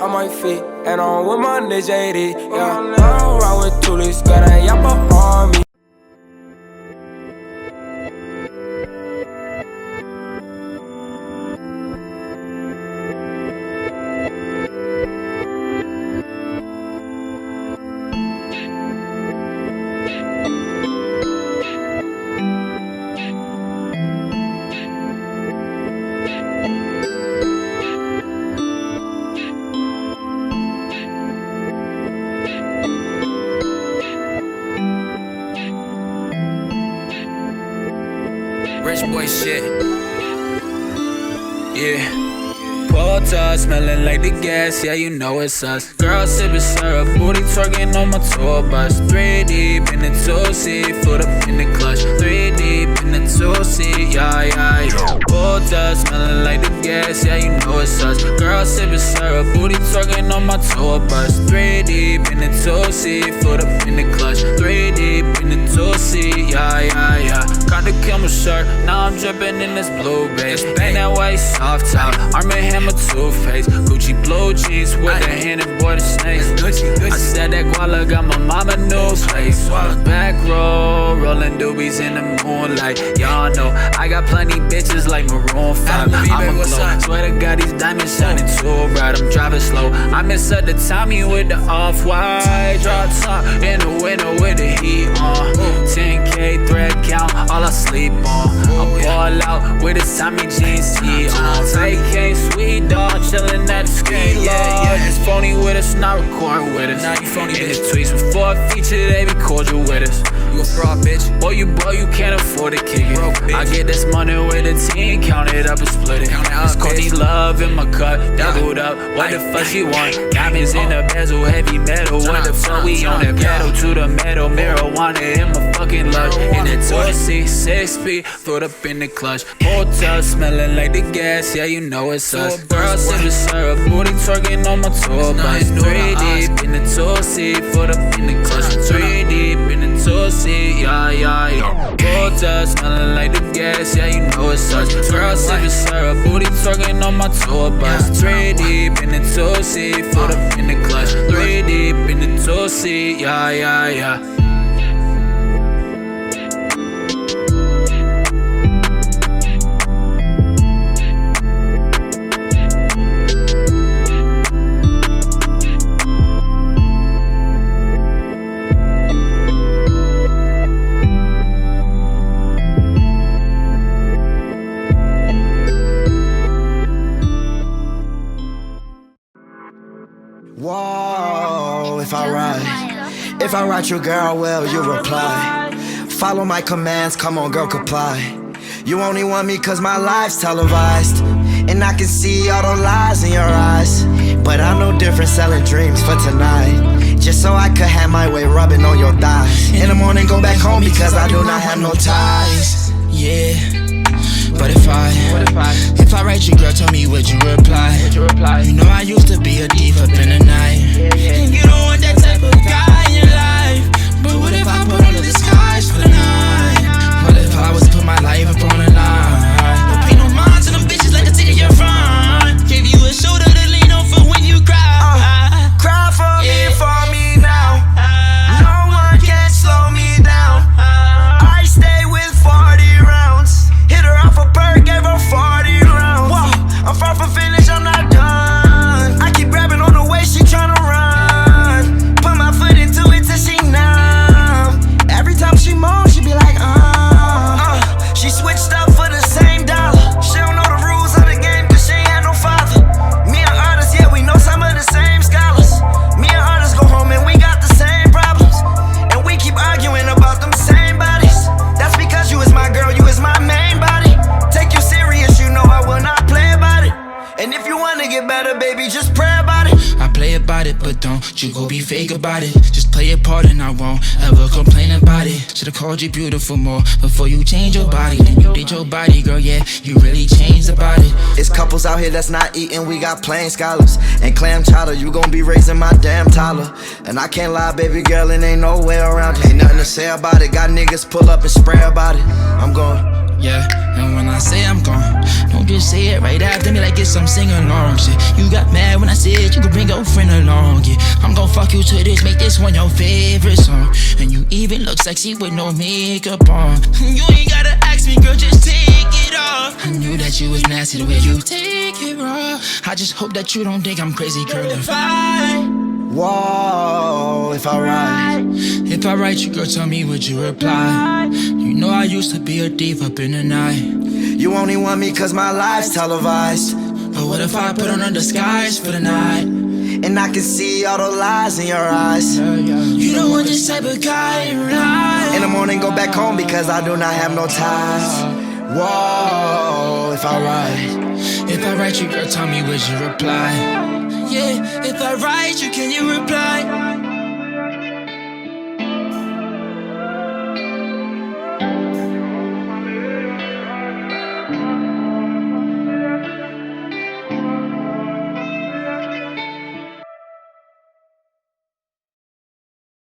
on my feet, and I'm with my nigga JD. Yeah, I don't ride with Tulis, got a yappa on me. Rich boy shit. Yeah. Porta smelling like the gas, yeah, you know it's us. Girl sipping syrup, booty twerking on my tour bus. 3 deep in the 2-seat, foot up in the clutch. 3 deep in the 2-seat, yeah, yeah, yeah. Porta smelling like the gas, yeah, you know it's us. Girl sipping syrup, booty twerking on my tour bus. 3 deep in the 2-seat, foot up in the clutch. 3 deep in the 2-seat, yeah, yeah, yeah. Got the camera shirt, now I'm dripping in this blue base. Bang that white soft top, Arm & Hammer toothpaste. Gucci blue jeans with the hand and boy the snakes. I said that guala got my mama new place. Back row, rolling doobies in the moonlight. Y'all know I got plenty bitches like Maroon 5. I'm a glow, swear to God these diamonds shining too bright. I'm driving slow, I miss at the Tommy with the off-white. Drop top in the winter with the heat on. 10K thread count, all I sleep on. I ball out with the Tommy jeans tee on. Vacay sweet dog, chillin' at the ski lodge. It's phony with us, not recording with us. Now you phony in the tweets before a feature, they be cordial with us. You a fraud, bitch. Boy, you can't afford to kick it. I get this money with the team, count it up and split it. It's Courtney Love in my cup, doubled up. What the fuck she want? Diamonds in the bezel, heavy metal. What the fuck we on that pedal to the metal? Marijuana in my fucking lunch. In the 2-seat, 6-speed, foot up in the clutch. Hotel smelling like the gas, yeah, you know it's us. Girl sipping syrup, booty twerking on my tour bus. 3 deep in the 2-seat, foot up in the clutch. 3 deep in the 2-seat, yeah, yeah, yeah. Hotel smelling like the gas, yeah, you know it's us. Girl sipping syrup, booty twerking on my tour bus. 3 deep in the 2-seat, foot up in the clutch. 3 deep in the 2-seat, yeah, yeah, yeah. Whoa, if I write you, girl, well, you reply. Follow my commands, come on, girl, comply. You only want me cause my life's televised, and I can see all the lies in your eyes. But I'm no different selling dreams for tonight, just so I could have my way rubbing on your thighs. In the morning, go back home because I do not have no ties. Yeah. But if I write you, girl, tell me would you reply? You know I used to be a thief up in the night, and you don't want that type of guy in your life. But what if I put on the disguise for the night? What if I was to put my life up on the line? Don't pay no mind to them bitches like the ticket you're from. Gave you a shoulder to lean on for when you cry. Cry for me now. No one can slow me down. I stay with 40 rounds. Hit her off a perk, gave her 40 rounds. Whoa, I'm far from finished, I'm not done. I keep grabbing on the way she tryna run. Put my foot into it till she numb. Every time she moans, she be like, She switched up for the same dollar. She don't know the rules of the game cause she ain't had no father. Me and artists, yeah, we know some of the same scholars. Me and artists go home and we got the same problems, and we keep arguing about them same bodies. That's because you is my girl, you is my main body. Take you serious, you know I will not play about it. And if you wanna get better, baby, just pray about it. I play about it, but don't you go be fake about it. Just play your part and I won't ever complain about it. Should've called you beautiful more before you change your body. Then you did your body, girl, yeah, you really changed about it. It's couples out here that's not eating, we got plain scholars and clam chowder. You gon' be raising my damn toddler. And I can't lie, baby girl, it ain't no way around it. Ain't nothing to say about it, got niggas pull up and spray about it. I'm going Yeah, and when I say I'm gone, don't just say it right after me like it's some sing-along shit. You got mad when I said you could bring your friend along, yeah. I'm gon' fuck you to this, make this one your favorite song. And you even look sexy with no makeup on. You ain't gotta ask me, girl, just take it off. I knew that you was nasty the way you take it raw. I just hope that you don't think I'm crazy, girl. If I write you, girl, tell me would you reply? You know I used to be a thief up in the night. You only want me cause my life's televised. But what if I put on a disguise for the night? And I can see all the lies in your eyes. You don't want this type of guy, right? In the morning go back home because I do not have no ties. Whoa, if I write you, girl, tell me would you reply? Yeah, if I write you, can you reply?